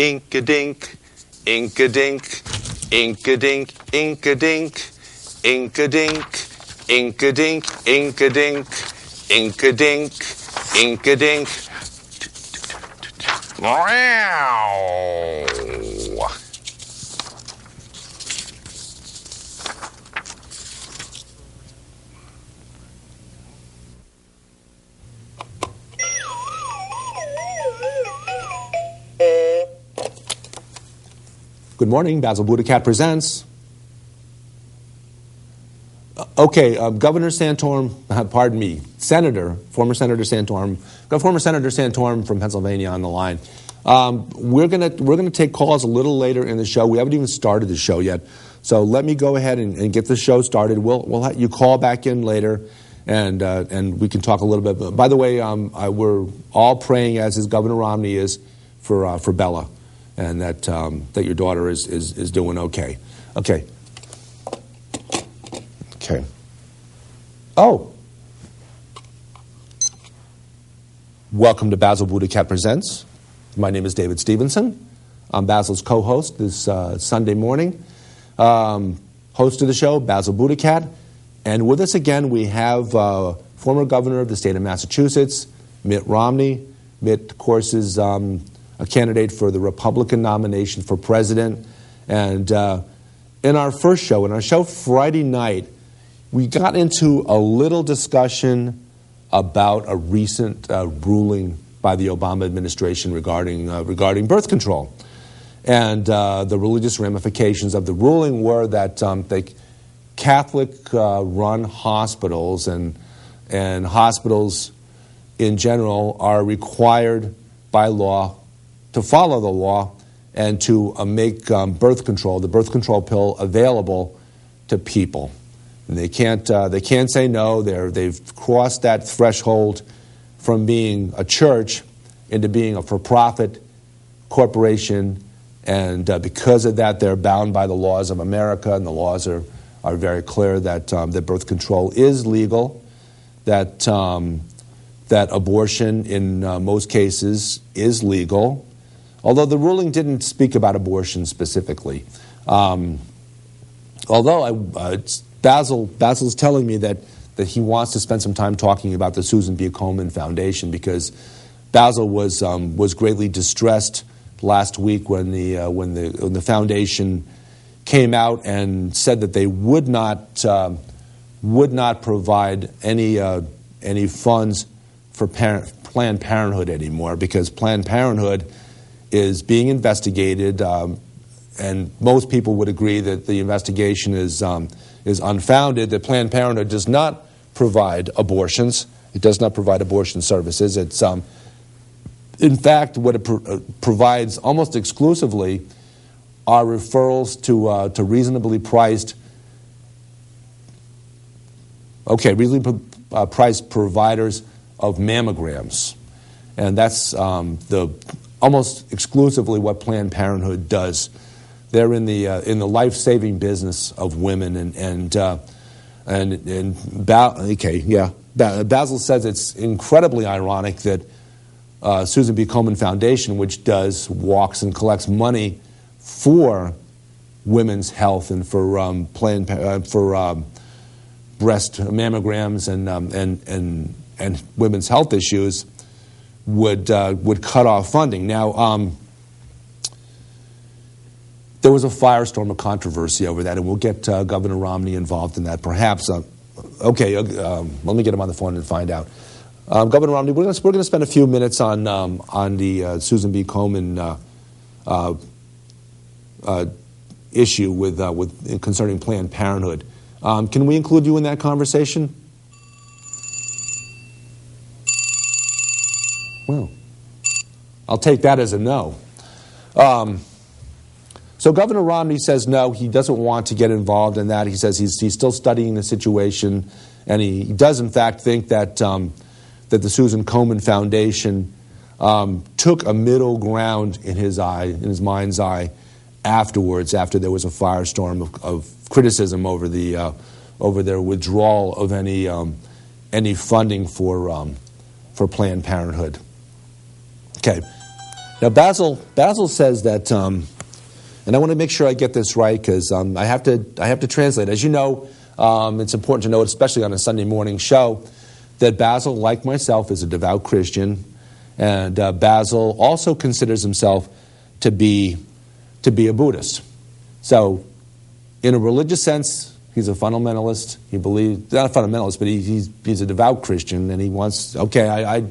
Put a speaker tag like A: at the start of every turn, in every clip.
A: Ink-a-dink, ink-a-dink, ink-a-dink, ink-a-dink, ink-a-dink, ink-a-dink, ink-a-dink, ink-a-dink, ink-a-dink. Wow.
B: Good morning. Basil BuddhaCat presents. Governor Santorum, pardon me, former Senator Santorum from Pennsylvania on the line. We're gonna take calls a little later in the show. We haven't even started the show yet, so let me go ahead and get the show started. We'll have you call back in later, and we can talk a little bit. By the way, we're all praying, as is Governor Romney is, for Bella, and that your daughter is doing okay. Okay. Oh. Welcome to Basil BuddhaCat Presents. My name is David Stevenson. I'm Basil's co-host this Sunday morning. Host of the show, Basil BuddhaCat. And with us again, we have former governor of the state of Massachusetts, Mitt Romney. Mitt, of course, is a candidate for the Republican nomination for president. And in our show Friday night, we got into a little discussion about a recent ruling by the Obama administration regarding birth control. And the religious ramifications of the ruling were that the Catholic-run hospitals and hospitals in general are required by law to follow the law and to make the birth control pill available to people. And they can't say no. They've crossed that threshold from being a church into being a for-profit corporation, and because of that, they're bound by the laws of America, and the laws are very clear that birth control is legal, that abortion in most cases is legal, although the ruling didn't speak about abortion specifically. Basil's telling me that he wants to spend some time talking about the Susan B. Komen Foundation, because Basil was greatly distressed last week when the foundation came out and said that they would not provide any funds for Planned Parenthood anymore, because Planned Parenthood is being investigated, and most people would agree that the investigation is unfounded, that Planned Parenthood does not provide abortions. It does not provide abortion services. It's in fact, what it provides almost exclusively are referrals to reasonably priced providers of mammograms, and that's almost exclusively what Planned Parenthood does. They're in the life-saving business of women, Basil says it's incredibly ironic that Susan B. Komen Foundation, which walks and collects money for women's health and for breast mammograms and women's health issues, would cut off funding. Now, there was a firestorm of controversy over that, and we'll get Governor Romney involved in that, perhaps. Let me get him on the phone and find out. Governor Romney, we're going to spend a few minutes on the Susan B. Komen issue with concerning Planned Parenthood. Can we include you in that conversation? Well, I'll take that as a no. So Governor Romney says no, he doesn't want to get involved in that. He says he's still studying the situation, and he does in fact think that the Susan Komen Foundation took a middle ground in his mind's eye afterwards, after there was a firestorm of criticism over their withdrawal of any funding for Planned Parenthood. Okay. Now, Basil says that, and I want to make sure I get this right because I have to translate. As you know, it's important to note, especially on a Sunday morning show, that Basil, like myself, is a devout Christian, and Basil also considers himself to be a Buddhist. So, in a religious sense, he's a fundamentalist. He believes, not a fundamentalist, but he's a devout Christian, and he wants, okay, I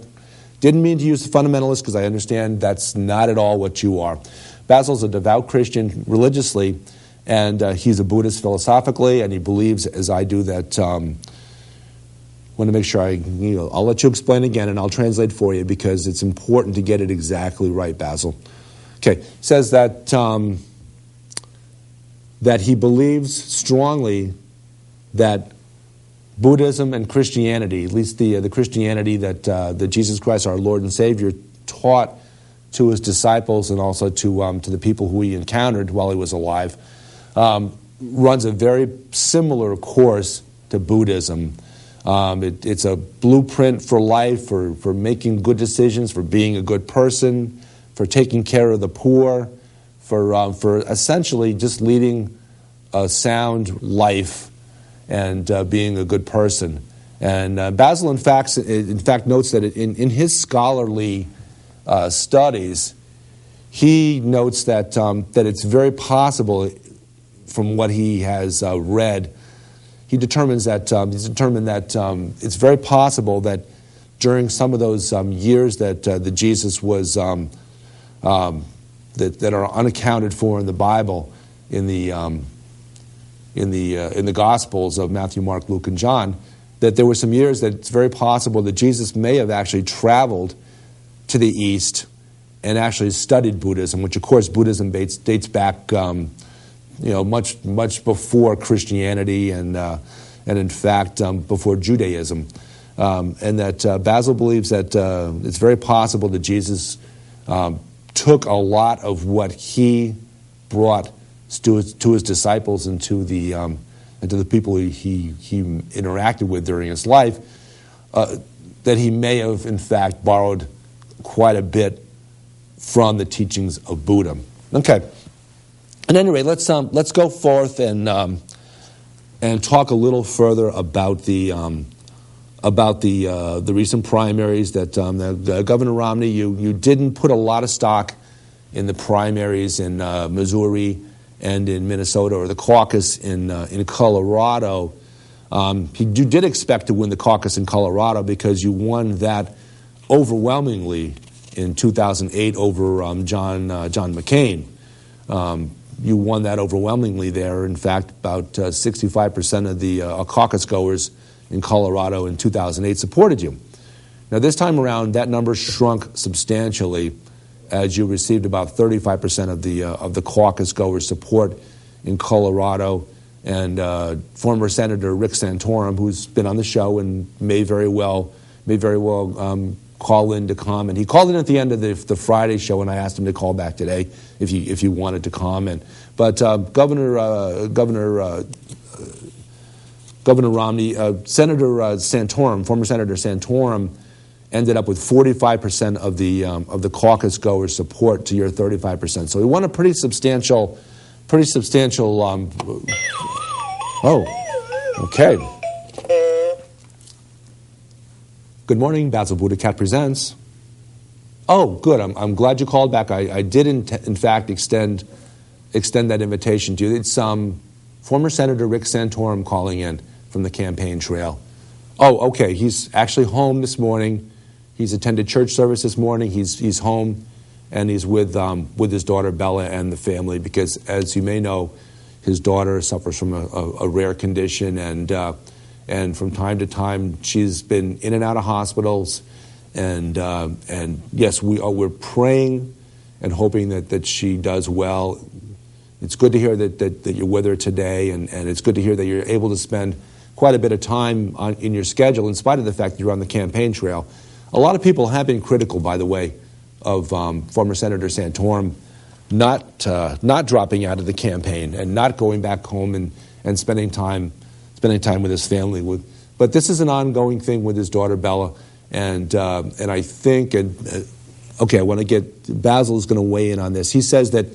B: didn't mean to use the fundamentalist because I understand that's not at all what you are. Basil's a devout Christian religiously, and he's a Buddhist philosophically, and he believes, as I do, that, want to make sure I'll let you explain again, and I'll translate for you because it's important to get it exactly right, Basil. Okay, says that that he believes strongly that Buddhism and Christianity, at least the Christianity that Jesus Christ, our Lord and Savior, taught to his disciples and also to the people who he encountered while he was alive, runs a very similar course to Buddhism. It's a blueprint for life, for making good decisions, for being a good person, for taking care of the poor, for essentially just leading a sound life and being a good person. And Basil, in fact, notes that in his scholarly studies, he notes that it's very possible, from what he has read, he's determined that it's very possible that during some of those years that Jesus was that are unaccounted for in the Bible, in the Gospels of Matthew, Mark, Luke, and John, that there were some years that it's very possible that Jesus may have actually traveled to the East and actually studied Buddhism, which of course Buddhism dates back, much before Christianity and in fact before Judaism, and that Basil believes that it's very possible that Jesus took a lot of what he brought to his disciples and to the people he interacted with during his life, that he may have in fact borrowed quite a bit from the teachings of Buddha. Okay. At any rate, let's go forth and talk a little further about the recent primaries that Governor Romney. You didn't put a lot of stock in the primaries in Missouri and in Minnesota, or the caucus in Colorado. You did expect to win the caucus in Colorado because you won that overwhelmingly in 2008 over John McCain. You won that overwhelmingly there. In fact, about 65% of the caucus goers in Colorado in 2008 supported you. Now, this time around, that number shrunk substantially as you received about 35% of the caucus goers' support in Colorado. And former Senator Rick Santorum, who's been on the show and may very well call in to comment. He called in at the end of the Friday show, and I asked him to call back today if he wanted to comment. But Governor Romney, Senator Santorum, former Senator Santorum, ended up with 45% of the caucus goers' support to your 35%. So he won a pretty substantial. Okay. Good morning, Basil BuddhaCat presents. Oh, good. I'm glad you called back. I did in fact extend that invitation to you. It's former Senator Rick Santorum calling in from the campaign trail. Oh, okay. He's actually home this morning. He's attended church service this morning. He's home, and he's with his daughter Bella and the family because, as you may know, his daughter suffers from a rare condition, and from time to time she's been in and out of hospitals, and yes, we're praying and hoping that she does well. It's good to hear that you're with her today, and it's good to hear that you're able to spend quite a bit of time in your schedule, in spite of the fact that you're on the campaign trail. A lot of people have been critical, by the way, of former Senator Santorum not dropping out of the campaign and not going back home and spending time with his family. But this is an ongoing thing with his daughter Bella, and I think Okay, I want to get, Basil's going to weigh in on this. He says that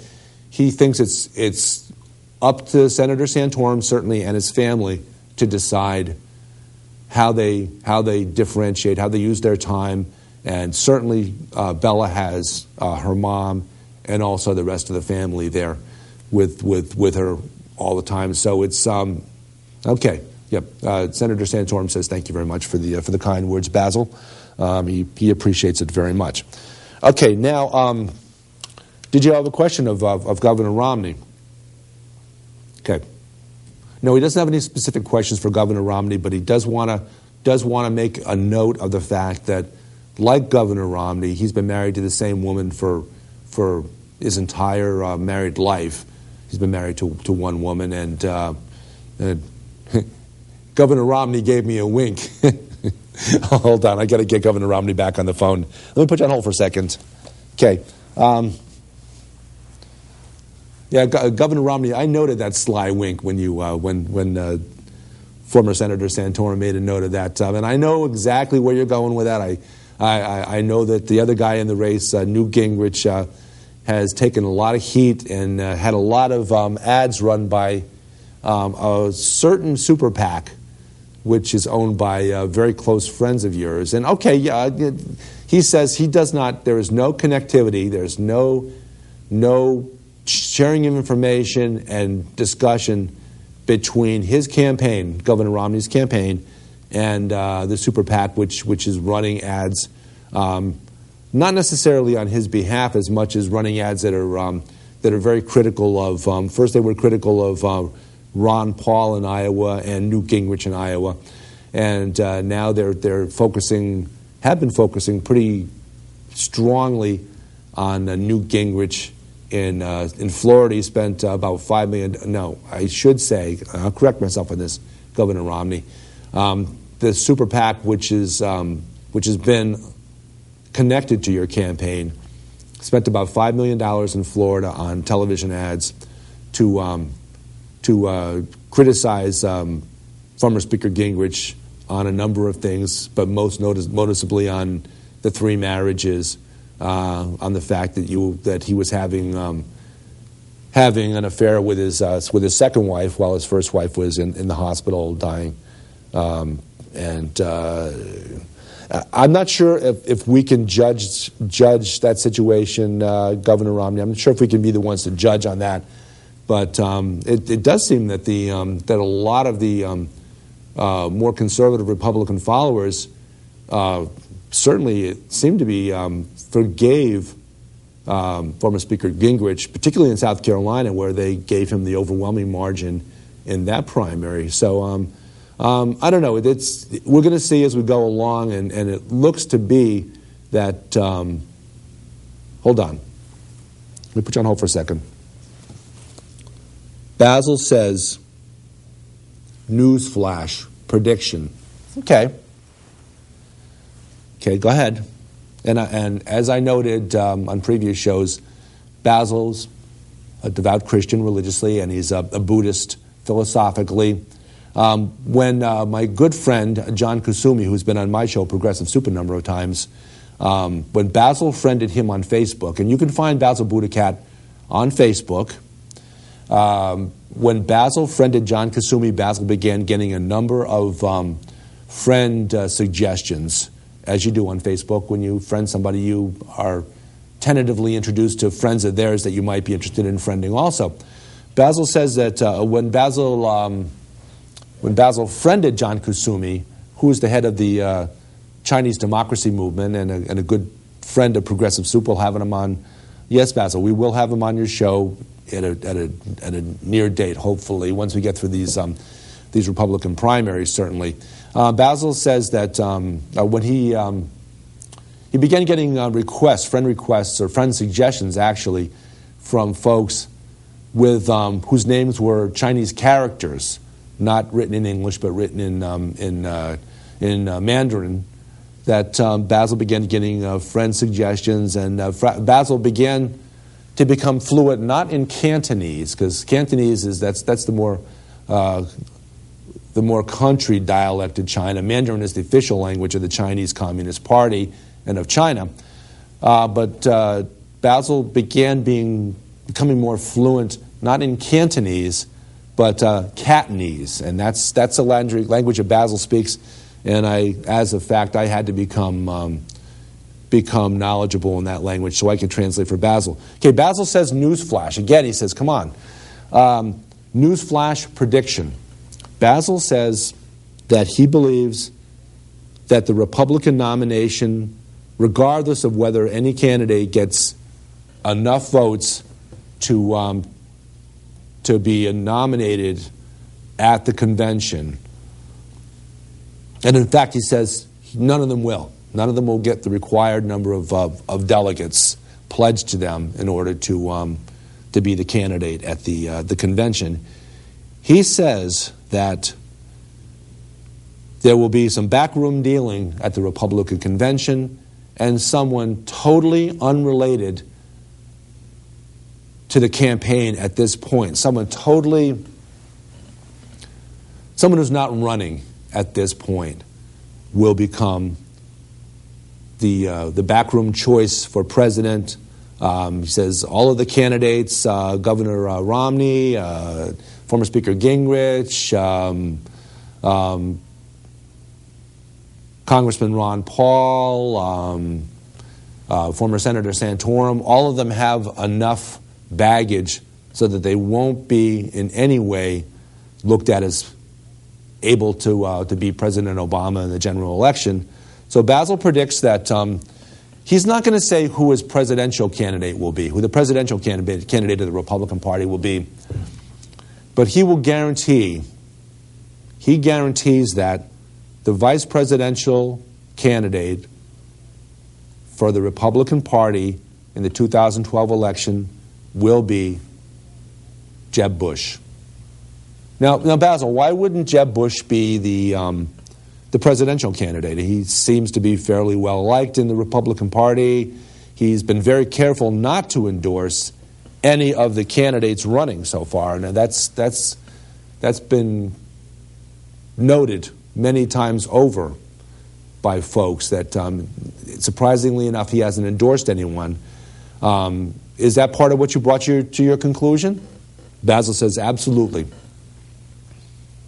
B: he thinks it's up to Senator Santorum, certainly, and his family to decide how they differentiate, how they use their time, and certainly Bella has her mom and also the rest of the family there with her all the time. So it's okay. Yep. Senator Santorum says thank you very much for the kind words, Basil. He appreciates it very much. Okay. Now, did you have a question of Governor Romney? Okay. No, he doesn't have any specific questions for Governor Romney, but he does want to make a note of the fact that, like Governor Romney, he's been married to the same woman for his entire married life. He's been married to one woman, and Governor Romney gave me a wink. Hold on, I got to get Governor Romney back on the phone. Let me put you on hold for a second. Okay. Yeah, Governor Romney, I noted that sly wink when you when former Senator Santorum made a note of that, and I know exactly where you're going with that. I know that the other guy in the race, Newt Gingrich, has taken a lot of heat and had a lot of ads run by a certain super PAC, which is owned by very close friends of yours. And okay, yeah, he says he does not. There is no connectivity. There's no sharing of information and discussion between his campaign, Governor Romney's campaign, and the super PAC, which is running ads, not necessarily on his behalf as much as running ads that are very critical of. First, they were critical of Ron Paul in Iowa and Newt Gingrich in Iowa, and now they're have been focusing pretty strongly on Newt Gingrich. In Florida, he spent about $5 million. No, I should say, I'll correct myself on this, Governor Romney. The super PAC, which has been connected to your campaign, spent about $5 million in Florida on television ads to criticize former Speaker Gingrich on a number of things, but most noticeably on the 3 marriages. On the fact that he was having an affair with his second wife while his first wife was in the hospital dying, and I'm not sure if we can judge that situation, Governor Romney. I'm not sure if we can be the ones to judge on that, but it does seem that that a lot of the more conservative Republican followers certainly it seemed to be forgave former Speaker Gingrich, particularly in South Carolina, where they gave him the overwhelming margin in that primary. So I don't know. We're going to see as we go along, and it looks to be that. Hold on. Let me put you on hold for a second. Basil says, newsflash, prediction. Okay. Okay, go ahead. And as I noted on previous shows, Basil's a devout Christian religiously, and he's a Buddhist philosophically. When my good friend, John Kusumi, who's been on my show, Progressive Soup, a number of times, when Basil friended him on Facebook, and you can find Basil BuddhaCat on Facebook, when Basil friended John Kusumi, Basil began getting a number of friend suggestions. As you do on Facebook, when you friend somebody, you are tentatively introduced to friends of theirs that you might be interested in friending also. Basil says that when Basil friended John Kusumi, who is the head of the Chinese democracy movement and a good friend of Progressive Soup, we'll have him on. Yes, Basil, we will have him on your show at a near date, hopefully, once we get through these Republican primaries, certainly. Basil says that when he began getting friend requests or friend suggestions, actually, from folks with whose names were Chinese characters, not written in English but written in Mandarin, that Basil began getting friend suggestions, and Basil began to become fluent not in Cantonese, because Cantonese that's the more country dialect of China. Mandarin is the official language of the Chinese Communist Party and of China. But Basil began becoming more fluent, not in Cantonese, but Catanese, and that's the language that Basil speaks. And as a fact, I had to become knowledgeable in that language so I could translate for Basil. Okay, Basil says newsflash. Again, he says, come on. Newsflash prediction. Basil says that he believes that the Republican nomination, regardless of whether any candidate gets enough votes to be nominated at the convention, and in fact, he says none of them will. None of them will get the required number of delegates pledged to them in order to be the candidate at the convention. He says that there will be some backroom dealing at the Republican convention, and someone totally unrelated to the campaign at this point, someone who's not running at this point, will become the backroom choice for president. He says all of the candidates, Governor Romney, former Speaker Gingrich, Congressman Ron Paul, former Senator Santorum, all of them have enough baggage so that they won't be in any way looked at as able to beat President Obama in the general election. So Basil predicts that he's not going to say who his presidential candidate will be, who the presidential candidate of the Republican Party will be, but he guarantees that the vice presidential candidate for the Republican Party in the 2012 election will be Jeb Bush. Now, Basil, why wouldn't Jeb Bush be the presidential candidate? He seems to be fairly well liked in the Republican Party. He's been very careful not to endorse any of the candidates running so far, and that's been noted many times over by folks that surprisingly enough he hasn't endorsed anyone. Is that part of what you brought to your conclusion? Basil says absolutely.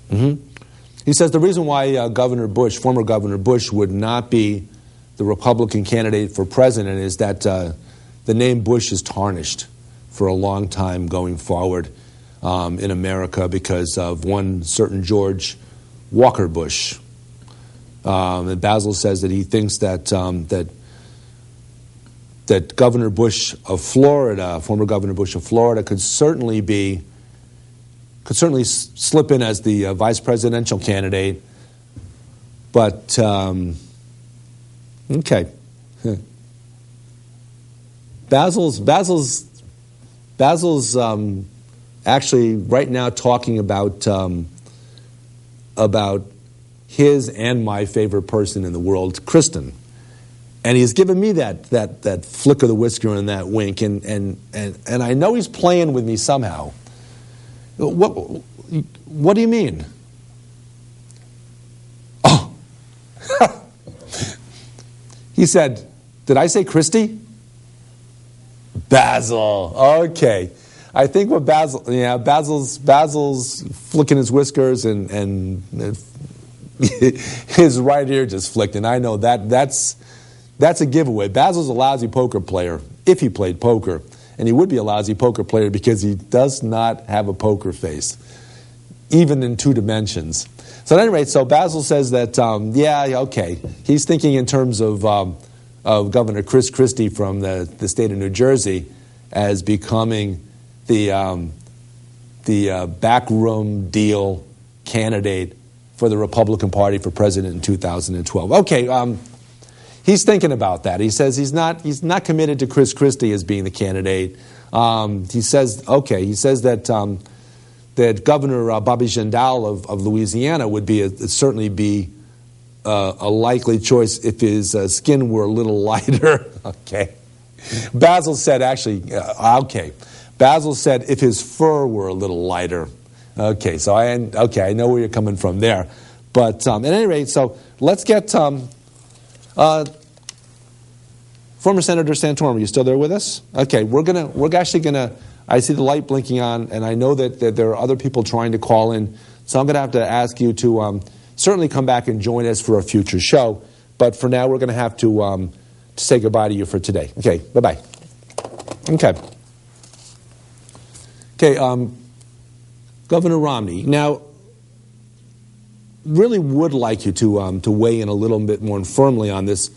B: He says the reason why former Governor Bush, would not be the Republican candidate for president is that the name Bush is tarnished for a long time going forward in America because of one certain George Walker Bush. And Basil says that he thinks that Governor Bush of Florida, former Governor Bush of Florida, could certainly slip in as the vice presidential candidate, but okay. Basil's actually right now talking about his and my favorite person in the world, Kristen. And he's given me that flick of the whisker and that wink, and I know he's playing with me somehow. What do you mean? Oh. He said, did I say Christy? Basil. Okay. I think what Basil's flicking his whiskers and his right ear just flicked, and I know that's a giveaway. Basil's a lousy poker player, if he played poker. And he would be a lousy poker player because he does not have a poker face, even in 2 dimensions. So at any rate, so Basil says that, okay. He's thinking in terms of Governor Chris Christie from the state of New Jersey as becoming the backroom deal candidate for the Republican Party for president in 2012. Okay, he's thinking about that. He says he's not committed to Chris Christie as being the candidate. He says that that Governor Bobby Jindal of Louisiana would certainly be a likely choice if his skin were a little lighter. Okay. Basil said Basil said if his fur were a little lighter. Okay, so I know where you're coming from there. But at any rate, so let's get for Former Senator Santorum, are you still there with us? Okay, we're actually gonna. I see the light blinking on, and I know that there are other people trying to call in, so I'm going to have to ask you to certainly come back and join us for a future show. But for now, we're going to have to say goodbye to you for today. Okay, bye-bye. Okay, Governor Romney. Now, really would like you to weigh in a little bit more firmly on this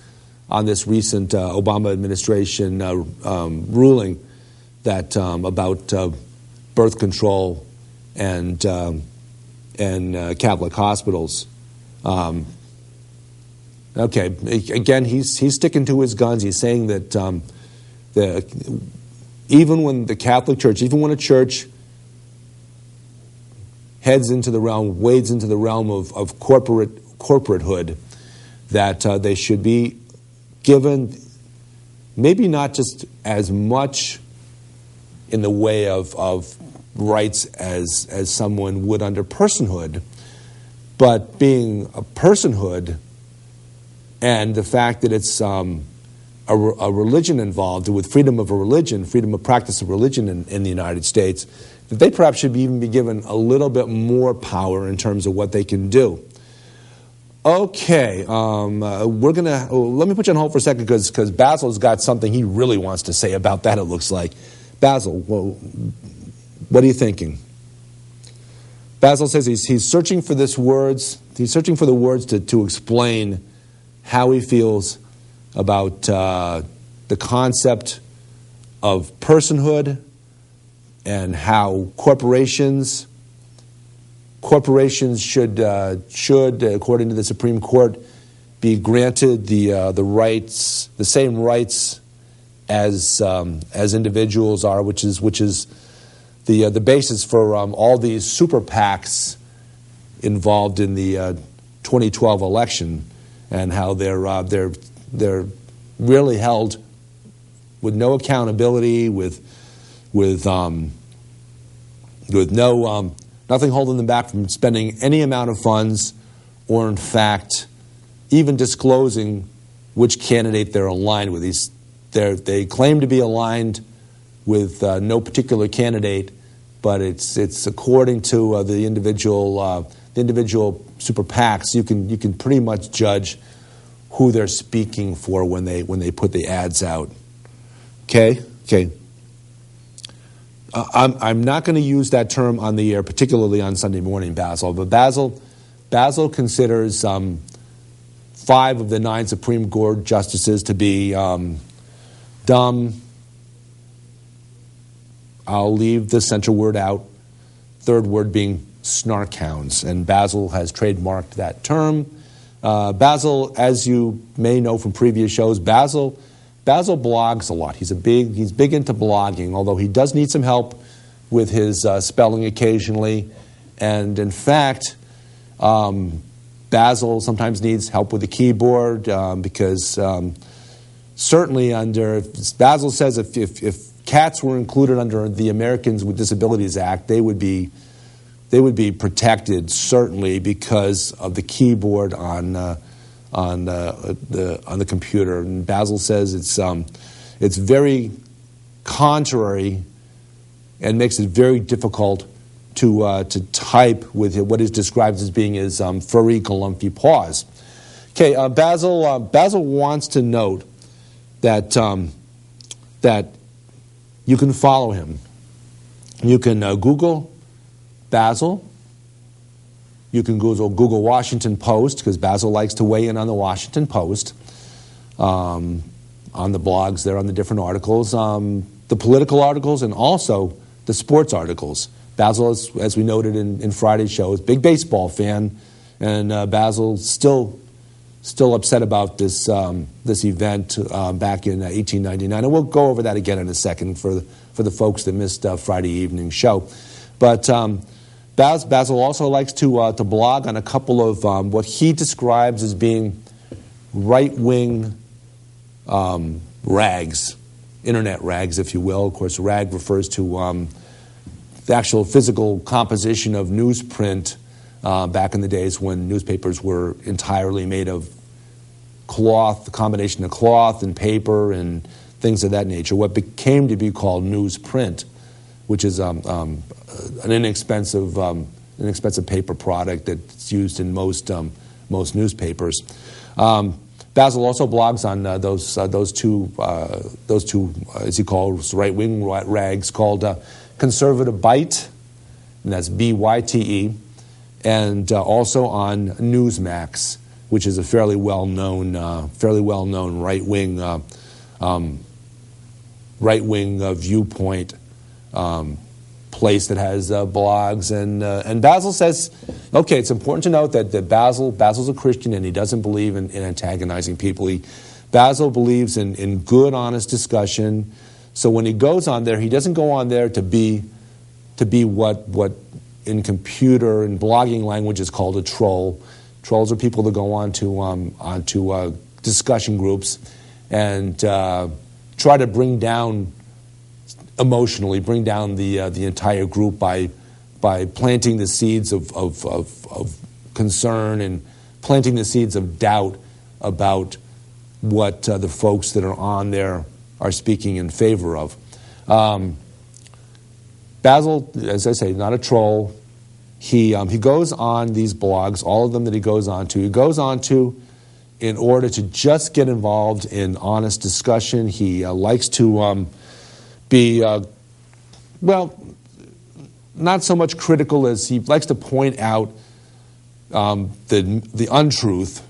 B: recent Obama administration ruling that about birth control and Catholic hospitals. Okay, again, he's sticking to his guns. He's saying that even when the Catholic Church, even when a church wades into the realm of corporatehood, that they should be given maybe not just as much in the way of rights as someone would under personhood, but being a personhood and the fact that it's a religion involved with freedom of a religion, freedom of practice of religion in the United States, that they perhaps should even be given a little bit more power in terms of what they can do. Okay, we're gonna let me put you on hold for a second because Basil's got something he really wants to say about that. It looks like. Basil, well, what are you thinking? Basil says he's searching for this words. He's searching for the words to explain how he feels about the concept of personhood and how corporations should, according to the Supreme Court, be granted the rights, the same rights as individuals are, which is the basis for all these super PACs involved in the 2012 election, and how they're really held with no accountability, with no nothing holding them back from spending any amount of funds, or in fact even disclosing which candidate they're aligned with. They claim to be aligned with no particular candidate, but it's according to the individual super PACs. You can pretty much judge who they're speaking for when they put the ads out. Okay. I'm not going to use that term on the air, particularly on Sunday morning, Basil. But Basil considers 5 of the 9 Supreme Court justices to be dumb. I'll leave the central word out. Third word being snark hounds, and Basil has trademarked that term. Basil, as you may know from previous shows, Basil blogs a lot. He's big into blogging, although he does need some help with his spelling occasionally. And in fact, Basil sometimes needs help with the keyboard because certainly Basil says if cats were included under the Americans with Disabilities Act, they would be protected, certainly, because of the keyboard on the computer. And Basil says it's very contrary and makes it very difficult to type with what is described as being his furry, galumpy paws. Okay, Basil wants to note that you can follow him. You can Google Basil. You can Google Washington Post, because Basil likes to weigh in on the Washington Post, on the blogs there, on the different articles, the political articles, and also the sports articles. Basil, as we noted in Friday's show, is a big baseball fan, and Basil's still upset about this event back in 1899. And we'll go over that again in a second for the folks that missed Friday evening show. But Basil also likes to blog on a couple of what he describes as being right-wing rags, internet rags, if you will. Of course, rag refers to the actual physical composition of newsprint back in the days when newspapers were entirely made of cloth, the combination of cloth and paper and things of that nature, what became to be called newsprint, which is an inexpensive paper product that's used in most newspapers. Basil also blogs on those two, as he calls right-wing rags, called Conservative Bite, and that's BYTE, and also on Newsmax, which is a fairly well-known right-wing viewpoint place that has blogs, and Basil says, okay, it's important to note that Basil's a Christian and he doesn't believe in antagonizing people. Basil believes in good, honest discussion. So when he goes on there, he doesn't go on there to be what in computer and blogging language is called a troll. Trolls are people that go onto discussion groups and try to bring down emotionally, bring down the entire group by planting the seeds of concern and planting the seeds of doubt about what the folks that are on there are speaking in favor of. Basil, as I say, not a troll. He goes on these blogs, all of them that he goes on to. He goes on to in order to just get involved in honest discussion. He likes to be, not so much critical as he likes to point out the untruth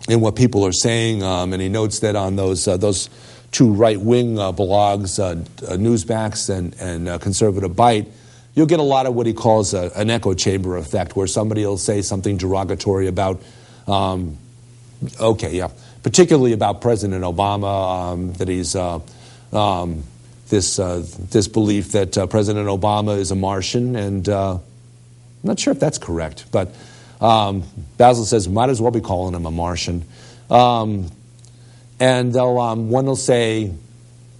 B: in what people are saying, and he notes that on those two right-wing blogs, Newsmax and Conservative Bite, you'll get a lot of what he calls an echo chamber effect, where somebody will say something derogatory about, particularly about President Obama, that he's this belief that President Obama is a Martian, and I'm not sure if that's correct, but Basil says might as well be calling him a Martian. And one will say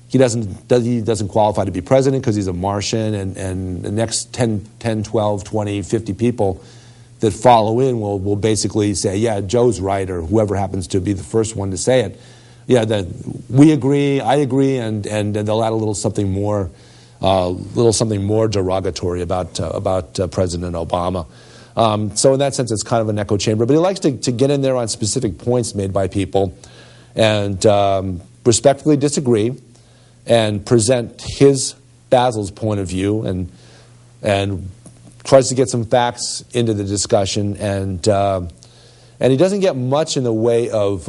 B: he doesn't qualify to be president because he's a Martian, and the next 10, 12, 20, 50 people that follow in will basically say, yeah, Joe's right, or whoever happens to be the first one to say it. Yeah, that we agree, I agree, and they'll add a little something more derogatory about President Obama. So in that sense, it's kind of an echo chamber. But he likes to get in there on specific points made by people and respectfully disagree and present Basil's point of view and tries to get some facts into the discussion, and he doesn't get much in the way of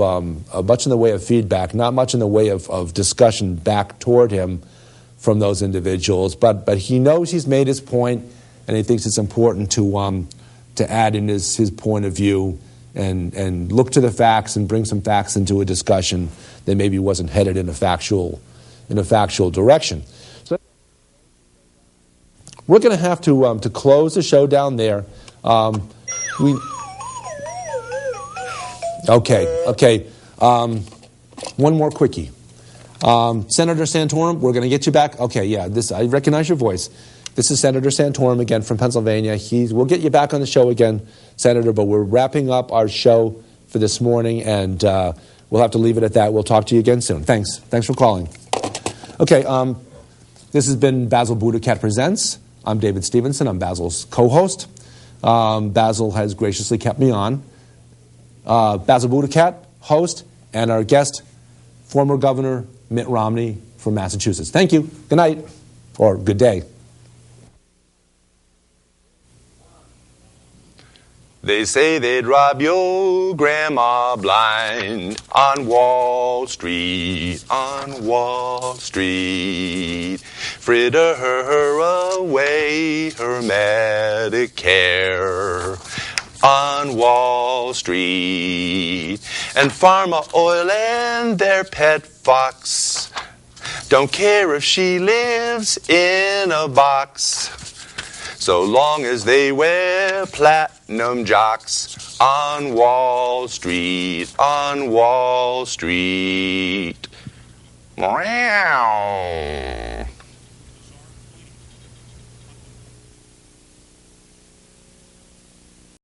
B: feedback, not much in the way of discussion back toward him from those individuals. But he knows he's made his point, and he thinks it's important to add in his point of view and look to the facts and bring some facts into a discussion that maybe wasn't headed in a factual direction. So we're going to have to close the show down there. Okay. One more quickie. Senator Santorum, we're going to get you back. Okay, yeah, I recognize your voice. This is Senator Santorum again from Pennsylvania. We'll get you back on the show again, Senator, but we're wrapping up our show for this morning, and we'll have to leave it at that. We'll talk to you again soon. Thanks for calling. Okay, this has been Basil BuddhaCat Presents. I'm David Stevenson. I'm Basil's co-host. Basil has graciously kept me on. Basil BuddhaCat, host, and our guest, former Governor Mitt Romney from Massachusetts. Thank you. Good night, or good day.
A: They say they'd rob your grandma blind on Wall Street, fritter her away her Medicare on Wall Street, and Pharma Oil and their pet fox don't care if she lives in a box, so long as they wear platinum jocks on Wall Street, Meow.